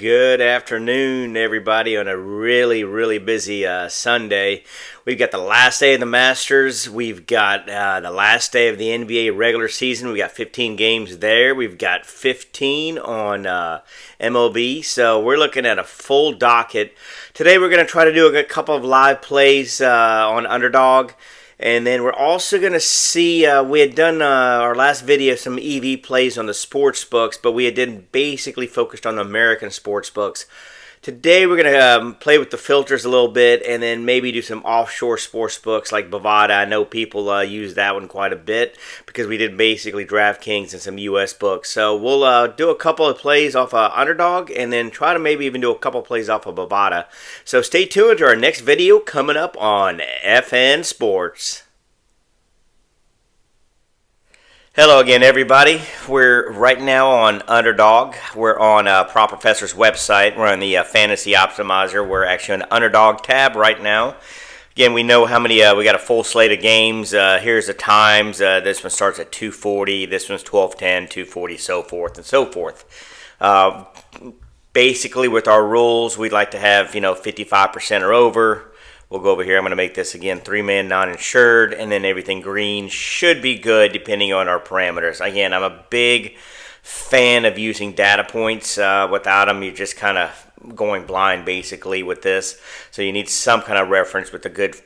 Good afternoon, everybody, on a really busy Sunday. We've got the last day of the Masters. We've got the last day of the NBA regular season. We've got 15 games there. We've got 15 on MLB. So we're looking at a full docket. Today we're going to try to do a couple of live plays on Underdog. And then we're also going to see, we had done our last video, some EV plays on the sports books, but we had basically focused on the American sports books. Today we're going to play with the filters a little bit and then maybe do some offshore sports books like Bovada. I know people use that one quite a bit because we did basically DraftKings and some US books. So we'll do a couple of plays off Underdog and then try to maybe even do a couple of plays off of Bovada. So stay tuned to our next video coming up on FN Sports. Hello again, everybody. We're right now on Underdog. We're on Prop Professor's website. We're on the Fantasy Optimizer. We're actually on the Underdog tab right now. Again, we know how many, we got a full slate of games. Here's the times. This one starts at 2:40. This one's 12:10, 2:40, so forth and so forth. Basically, with our rules, we'd like to have, 55% or over. We'll go over here. I'm going to make this, again, 3-man non-insured, and then everything green should be good depending on our parameters. Again, I'm a big fan of using data points. Without them, you're just kind of going blind, basically, with this. So you need some kind of reference with a good,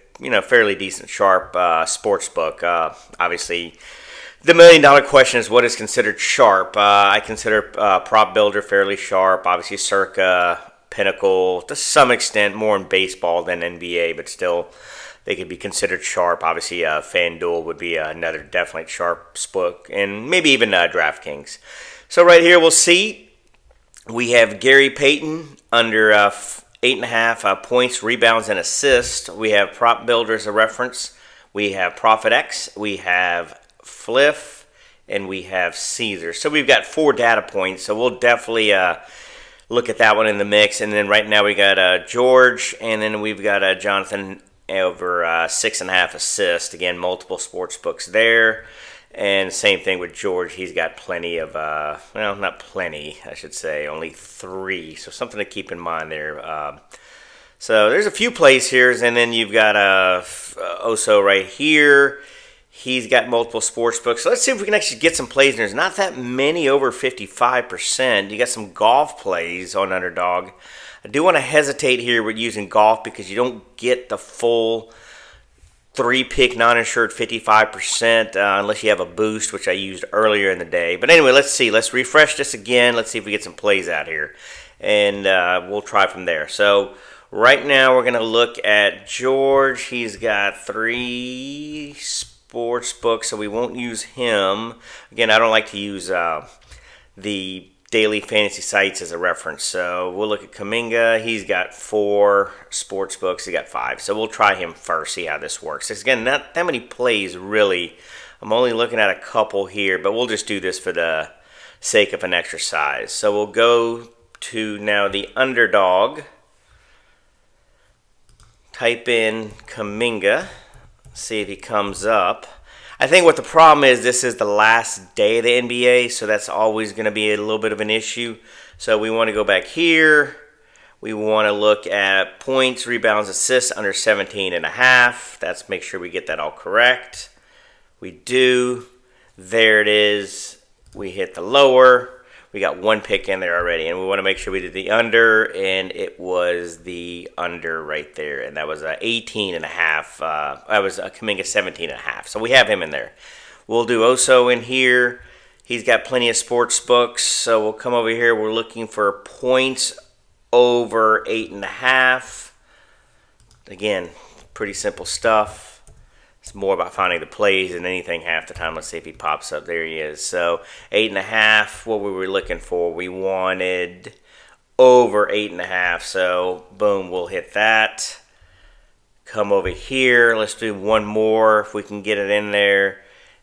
fairly decent, sharp sports book. Obviously, the million-dollar question is what is considered sharp. I consider Prop Builder fairly sharp. Obviously, Circa, Pinnacle, to some extent more in baseball than NBA, but still they could be considered sharp. Obviously, FanDuel would be another definitely sharp book, and maybe even DraftKings. So right here we'll see we have Gary Payton under 8.5 points, rebounds, and assists. We have Prop Builder as a reference. We have Profit X. We have Fliff, and we have Caesar. So we've got 4 data points. So we'll definitely look at that one in the mix. And then right now we got George, and then we've got Jonathan over 6.5 assists. Again, multiple sports books there. And same thing with George. He's got plenty of, well, not plenty, I should say, only 3. So something to keep in mind there. So there's a few plays here, and then you've got Oso right here. He's got multiple sports books. So let's see if we can actually get some plays in. There's not that many over 55%. You got some golf plays on Underdog. I do want to hesitate here with using golf because you don't get the full 3-pick non-insured 55% unless you have a boost, which I used earlier in the day. But anyway, let's see. Let's refresh this again. Let's see if we get some plays out here. And we'll try from there. So right now we're going to look at George. He's got 3 sports book, so we won't use him. Again, I don't like to use the daily fantasy sites as a reference. So we'll look at Kuminga. He's got 4 sports books. He got 5. So we'll try him first, see how this works. Again, not that many plays, really. I'm only looking at a couple here, but we'll just do this for the sake of an exercise. So we'll go to now the Underdog. Type in Kuminga. See if he comes up. I think what the problem is, this is the last day of the NBA, so that's always going to be a little bit of an issue. So we want to go back here. We want to look at points, rebounds, assists under 17.5. That's make sure we get that all correct. We do. There it is. We hit the lower. We got 1 pick in there already, and we want to make sure we did the under, and it was the under right there, and that was 18.5. That was Kuminga 17.5. So we have him in there. We'll do Oso in here. He's got plenty of sports books, so we'll come over here. We're looking for points over 8.5. Again, pretty simple stuff. It's more about finding the plays than anything half the time. Let's see if he pops up. There he is. So 8.5, what were we looking for? We wanted over 8.5. So boom, we'll hit that. Come over here. Let's do one more if we can get it in there.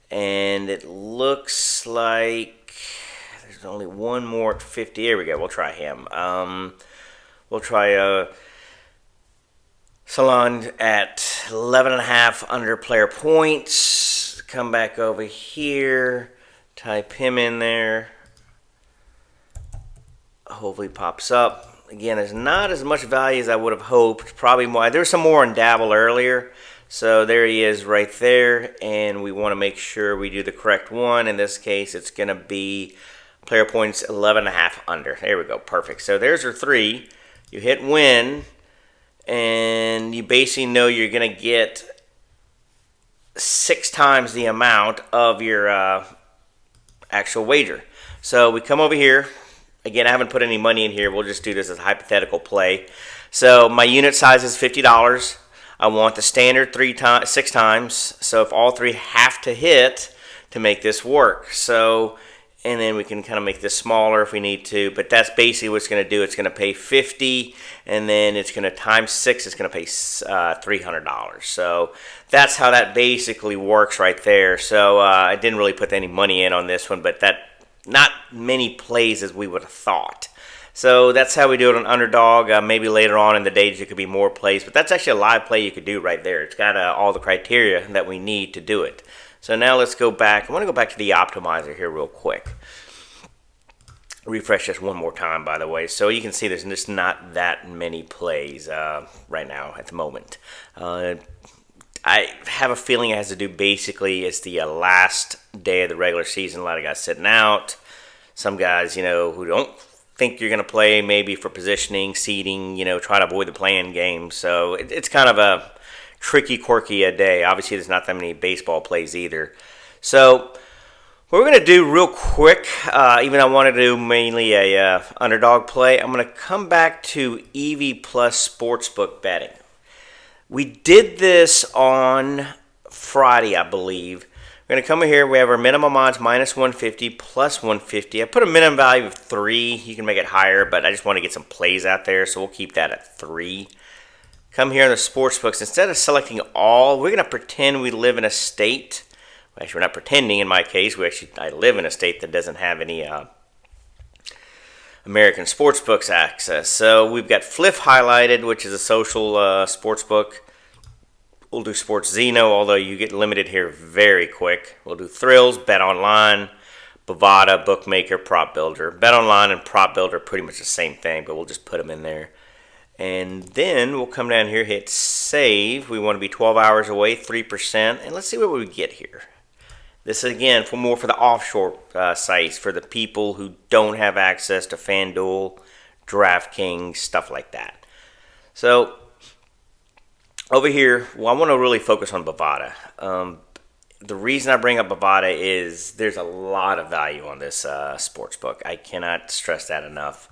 And it looks like there's only one more at 50. Here we go. We'll try him. We'll try Salon at 11.5 under player points. Come back over here. Type him in there. Hopefully pops up. Again, there's not as much value as I would have hoped. Probably more. There's some more in Dabble earlier. So there he is right there. And we want to make sure we do the correct one. In this case, it's going to be player points 11.5 under. There we go. Perfect. So there's our 3. You hit win. And you basically know you're going to get 6 times the amount of your actual wager. So we come over here. Again, I haven't put any money in here. We'll just do this as a hypothetical play. So my unit size is $50. I want the standard 6 times. So if all 3 have to hit to make this work. So, and then we can kind of make this smaller if we need to. But that's basically what it's going to do. It's going to pay $50, and then it's going to times 6. It's going to pay $300. So that's how that basically works right there. So I didn't really put any money in on this one, but that. Not many plays as we would have thought. So that's how we do it on Underdog. Maybe later on in the days it could be more plays, but that's actually a live play you could do right there. It's got all the criteria that we need to do it. So now let's go back. I want to go back to the optimizer here real quick. Refresh this one more time, by the way. So you can see there's just not that many plays right now at the moment. I have a feeling it has to do basically it's the last day of the regular season. A lot of guys sitting out. Some guys, who don't think you're going to play maybe for positioning, seeding, try to avoid the play-in game. So it's kind of a tricky, quirky day. Obviously, there's not that many baseball plays either. So what we're going to do real quick, even though I want to do mainly a underdog play, I'm going to come back to EV Plus Sportsbook betting. We did this on Friday, I believe. We're going to come in here. We have our minimum odds minus 150, plus 150. I put a minimum value of 3. You can make it higher, but I just want to get some plays out there, so we'll keep that at 3. Come here in the sports books. Instead of selecting all, we're going to pretend we live in a state. Actually, we're not pretending in my case. I live in a state that doesn't have any American sportsbooks access. So we've got Fliff highlighted, which is a social sportsbook. We'll do Sports Zeno, although you get limited here very quick. We'll do Thrills, Bet Online, Bovada, Bookmaker, Prop Builder. Bet Online and Prop Builder are pretty much the same thing, but we'll just put them in there. And then we'll come down here, hit Save. We want to be 12 hours away, 3%. And let's see what we get here. This is, again, more for the offshore sites, for the people who don't have access to FanDuel, DraftKings, stuff like that. So over here, I want to really focus on Bovada. The reason I bring up Bovada is there's a lot of value on this sports book. I cannot stress that enough.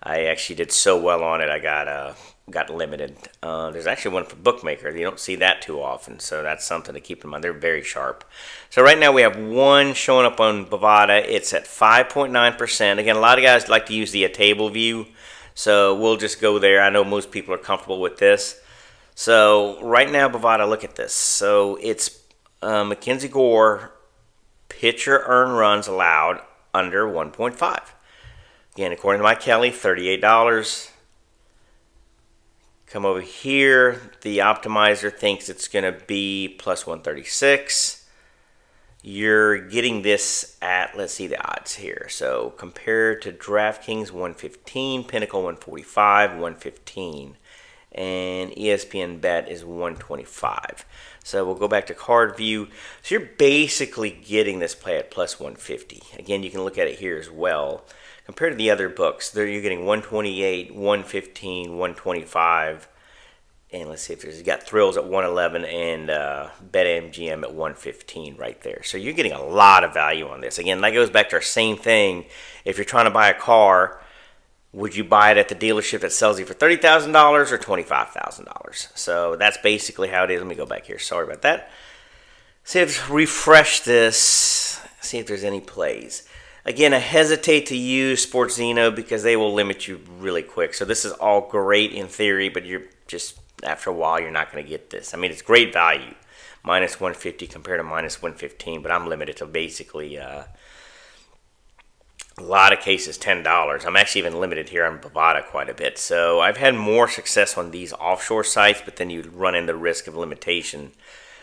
I actually did so well on it, I got limited. There's actually one for Bookmaker. You don't see that too often, so that's something to keep in mind. They're very sharp. So right now we have one showing up on Bovada. It's at 5.9%. Again, a lot of guys like to use the table view, so we'll just go there. I know most people are comfortable with this. So right now, Bovada, look at this. So it's Mackenzie Gore, pitcher earned runs allowed under 1.5. Again, according to Mike Kelly, $38. Come over here. The optimizer thinks it's going to be plus 136. You're getting this at, let's see the odds here. So compared to DraftKings 115, Pinnacle 145, 115. And ESPN Bet is 125. So we'll go back to card view. So you're basically getting this play at plus 150. Again, you can look at it here as well. Compared to the other books, there you're getting 128, 115, 125. And let's see if you got Thrills at 111 and BetMGM at 115 right there. So you're getting a lot of value on this. Again, that goes back to our same thing. If you're trying to buy a car, would you buy it at the dealership that sells you for $30,000 or $25,000? So that's basically how it is. Let me go back here. Sorry about that. See if refresh this. See if there's any plays. Again, I hesitate to use Sports Zeno because they will limit you really quick. So this is all great in theory, but you're just, after a while, you're not going to get this. I mean, it's great value. Minus 150 compared to minus 115, but I'm limited to basically a lot of cases $10. I'm actually even limited here on Bovada quite a bit. So I've had more success on these offshore sites, but then you run into the risk of limitation.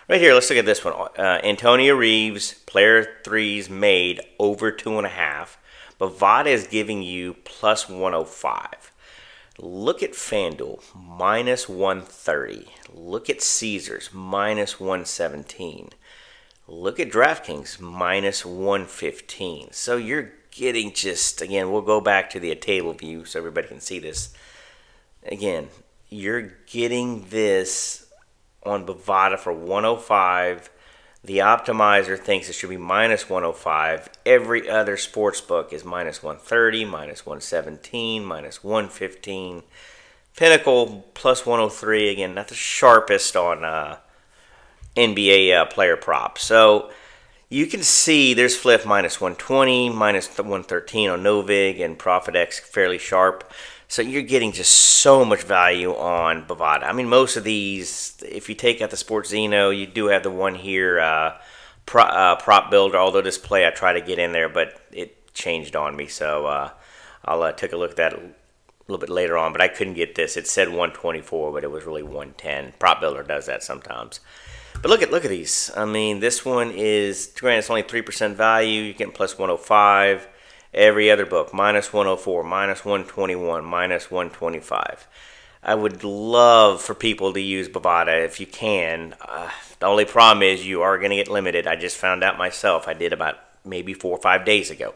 Right here, let's look at this one. Antonio Reeves, player threes made over 2.5. Bovada is giving you plus 105. Look at FanDuel, minus 130. Look at Caesars, minus 117. Look at DraftKings, minus 115. So you're getting just, again, we'll go back to the table view so everybody can see this. Again, you're getting this on Bovada for 105. The optimizer thinks it should be minus 105. Every other sports book is minus 130, minus 117, minus 115. Pinnacle plus 103. Again, not the sharpest on NBA player props. So you can see there's Flip minus 120, minus 113 on Novig, and ProfitX fairly sharp. So you're getting just so much value on Bovada. I mean, most of these, if you take out the Sports Zeno, you do have the one here, Prop Builder. Although this play I try to get in there, but it changed on me. So I'll take a look at that a little bit later on. But I couldn't get this. It said 124, but it was really 110. Prop Builder does that sometimes. But look at these. I mean, this one is, granted, it's only 3% value. You're getting plus 105. Every other book, minus 104, minus 121, minus 125. I would love for people to use Bovada if you can. The only problem is you are going to get limited. I just found out myself. I did about maybe 4 or 5 days ago.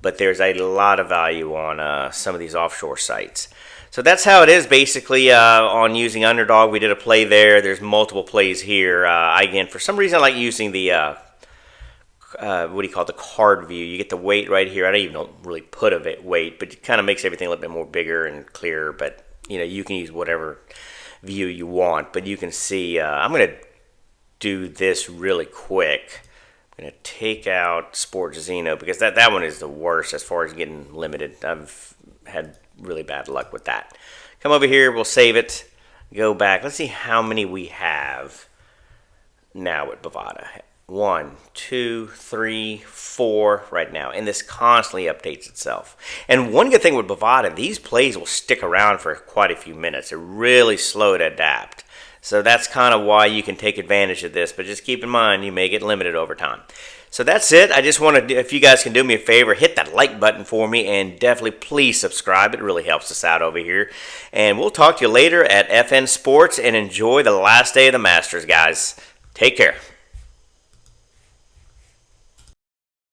But there's a lot of value on some of these offshore sites. So that's how it is basically on using Underdog. We did a play there. There's multiple plays here. Again, for some reason I like using the the card view. You get the weight right here. I don't even really put a weight, but it kind of makes everything a little bit more bigger and clearer. But you can use whatever view you want. But you can see I'm going to do this really quick. I'm going to take out Sports Zeno because that one is the worst as far as getting limited. I've had really bad luck with that. Come over here. We'll save it. Go back. Let's see how many we have now with Bovada. 1, 2, 3, 4 right now. And this constantly updates itself. And one good thing with Bovada, these plays will stick around for quite a few minutes. They're really slow to adapt. So that's kind of why you can take advantage of this. But just keep in mind, you may get limited over time. So that's it. I just want to, if you guys can do me a favor, hit that like button for me. And definitely please subscribe. It really helps us out over here. And we'll talk to you later at FN Sports. And enjoy the last day of the Masters, guys. Take care.